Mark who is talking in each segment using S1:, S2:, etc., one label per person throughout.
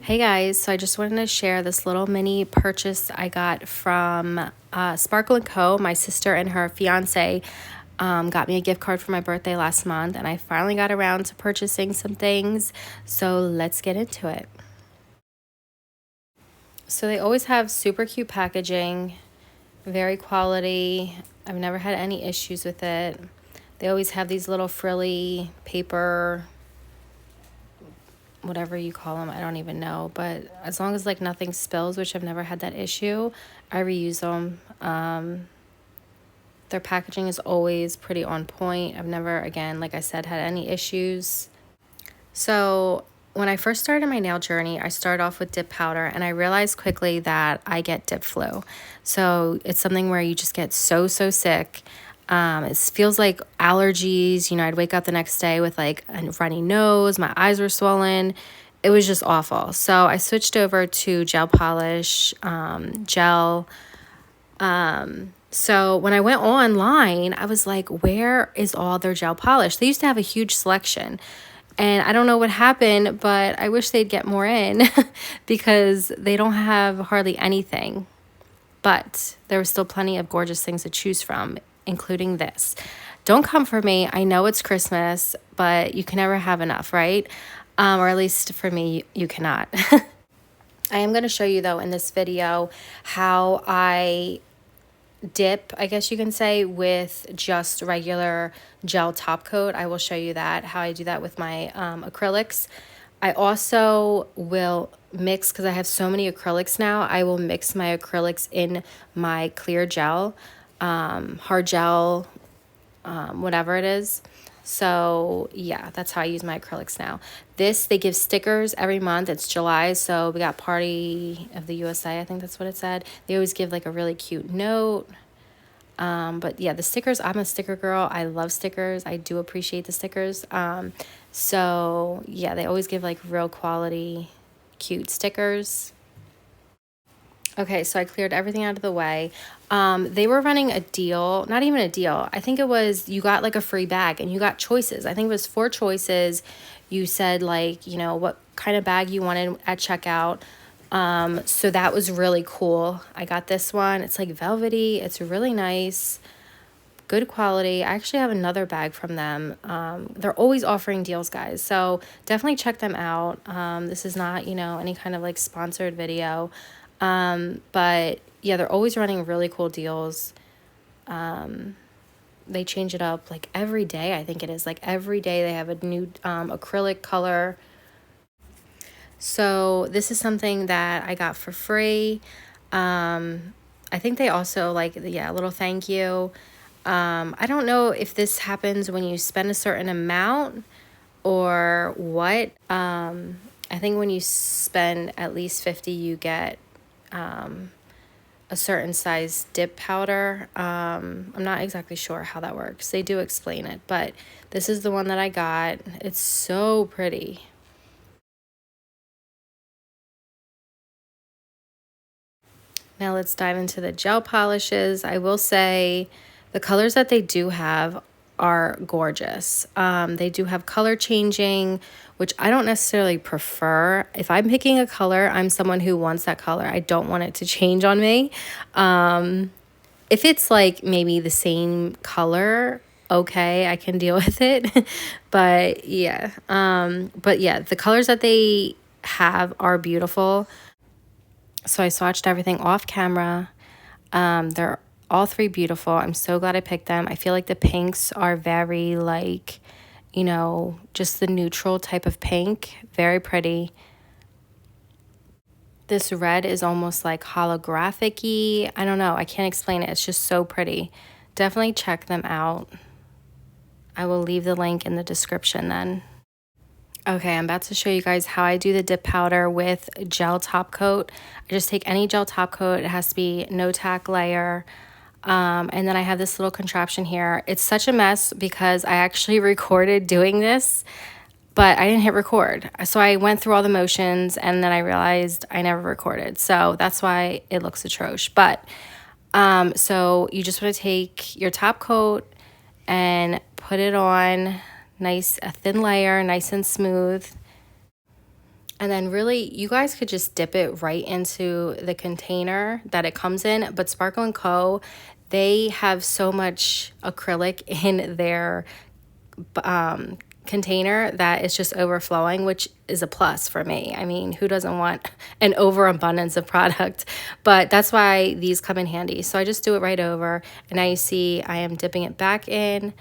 S1: Hey guys, so I just wanted to share this little mini purchase I got from Sparkle&Co. My sister and her fiance got me a gift card for my birthday last month, and I finally got around to purchasing some things, so let's get into it. So they always have super cute packaging, very quality. I've never had any issues with it. They always have these little frilly paper, whatever you call them, I don't even know, but as long as like nothing spills, which I've never had that issue, I reuse them. Their packaging is always pretty on point. I've never, again, like I said, had any issues. So when I first started my nail journey, I started off with dip powder, and I realized quickly that I get dip flu. So it's something where you just get so sick. It feels like allergies. I'd wake up the next day with like a runny nose. My eyes were swollen. It was just awful. So I switched over to gel polish, gel. So when I went online, I was like, where is all their gel polish? They used to have a huge selection. And I don't know what happened, but I wish they'd get more in because they don't have hardly anything. But there was still plenty of gorgeous things to choose from, including this. Don't come for me. I know it's Christmas, but you can never have enough, right? Or at least for me, you cannot. I am going to show you, though, in this video how I dip, I guess you can say, with just regular gel top coat. I will show you that, how I do that with my acrylics. I also will mix, because I have so many acrylics now, I will mix my acrylics in my clear gel, hard gel, whatever it is. So yeah, that's how I use my acrylics now. They give stickers every month. It's July, so we got Party of the USA, I think that's what it said. They always give like a really cute note. But yeah, the stickers, I'm a sticker girl. I love stickers. I do appreciate the stickers. So yeah, they always give like real quality, cute stickers. Okay, so I cleared everything out of the way. They were running a deal, not even a deal. I think it was, you got like a free bag and you got choices. I think it was 4 choices. You said like, what kind of bag you wanted at checkout. So that was really cool. I got this one. It's like velvety. It's really nice. Good quality. I actually have another bag from them. They're always offering deals, guys. So definitely check them out. This is not, any kind of like sponsored video. But yeah, they're always running really cool deals. They change it up like every day. I think it is like every day they have a new acrylic color. So this is something that I got for free. I think they also like, yeah, a little thank you. I don't know if this happens when you spend a certain amount or what. I think when you spend at least 50, you get a certain size dip powder. I'm not exactly sure how that works. They do explain it, but this is the one that I got. It's so pretty. Now let's dive into the gel polishes. I will say the colors that they do have are gorgeous. They do have color changing, which I don't necessarily prefer. If I'm picking a color, I'm someone who wants that color. I don't want it to change on me. If it's like maybe the same color, okay, I can deal with it. But yeah, the colors that they have are beautiful. So I swatched everything off camera. They're all 3 beautiful. I'm so glad I picked them. I feel like the pinks are very like, just the neutral type of pink. Very pretty. This red is almost like holographic-y. I don't know. I can't explain it. It's just so pretty. Definitely check them out. I will leave the link in the description then. Okay, I'm about to show you guys how I do the dip powder with gel top coat. I just take any gel top coat. It has to be no tack layer. And then I have this little contraption here. It's such a mess because I actually recorded doing this, but I didn't hit record. So I went through all the motions and then I realized I never recorded. So that's why it looks atrocious. But so you just want to take your top coat and put it on nice, a thin layer, nice and smooth. And then really, you guys could just dip it right into the container that it comes in. But Sparkle&Co, they have so much acrylic in their container that it's just overflowing, which is a plus for me. I mean, who doesn't want an overabundance of product? But that's why these come in handy. So I just do it right over. And now you see I am dipping it back in.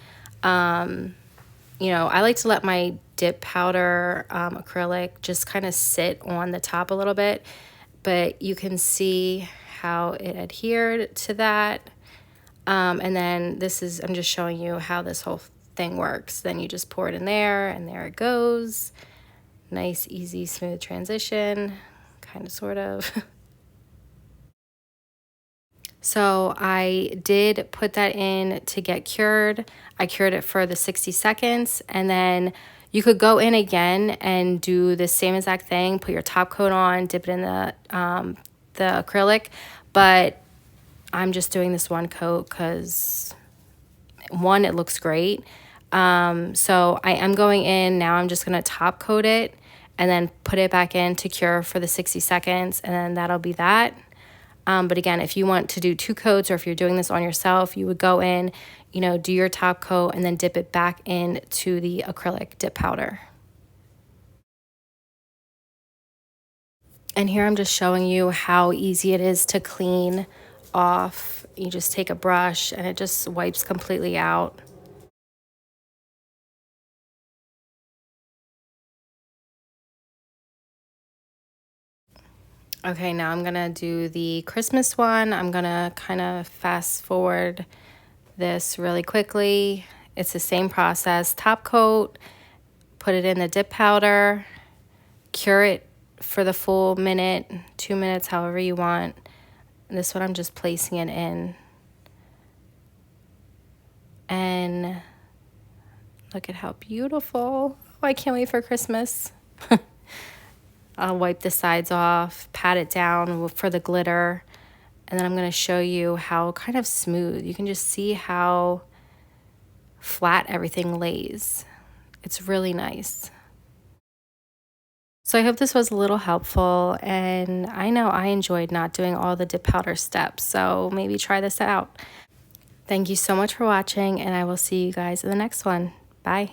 S1: You know, I like to let my dip powder acrylic just kind of sit on the top a little bit, but you can see how it adhered to that. And then this is, I'm just showing you how this whole thing works. Then you just pour it in there and there it goes. Nice, easy, smooth transition, kind of, sort of. So I did put that in to get cured. I cured it for the 60 seconds, and then you could go in again and do the same exact thing. Put your top coat on, dip it in the acrylic, but I'm just doing this one coat because one, it looks great. So I am going in now. I'm just gonna top coat it and then put it back in to cure for the 60 seconds, and then that'll be that. But again, if you want to do 2 coats, or if you're doing this on yourself, you would go in, you know, do your top coat and then dip it back into the acrylic dip powder. And here I'm just showing you how easy it is to clean off. You just take a brush and it just wipes completely out. Okay, now I'm gonna do the Christmas one. I'm gonna kind of fast forward this really quickly. It's the same process. Top coat, put it in the dip powder, cure it for the full minute, 2 minutes, however you want. And this one I'm just placing it in. And look at how beautiful. Oh, I can't wait for Christmas. I'll wipe the sides off, pat it down for the glitter, and then I'm going to show you how kind of smooth. You can just see how flat everything lays. It's really nice. So I hope this was a little helpful, and I know I enjoyed not doing all the dip powder steps, so maybe try this out. Thank you so much for watching, and I will see you guys in the next one. Bye.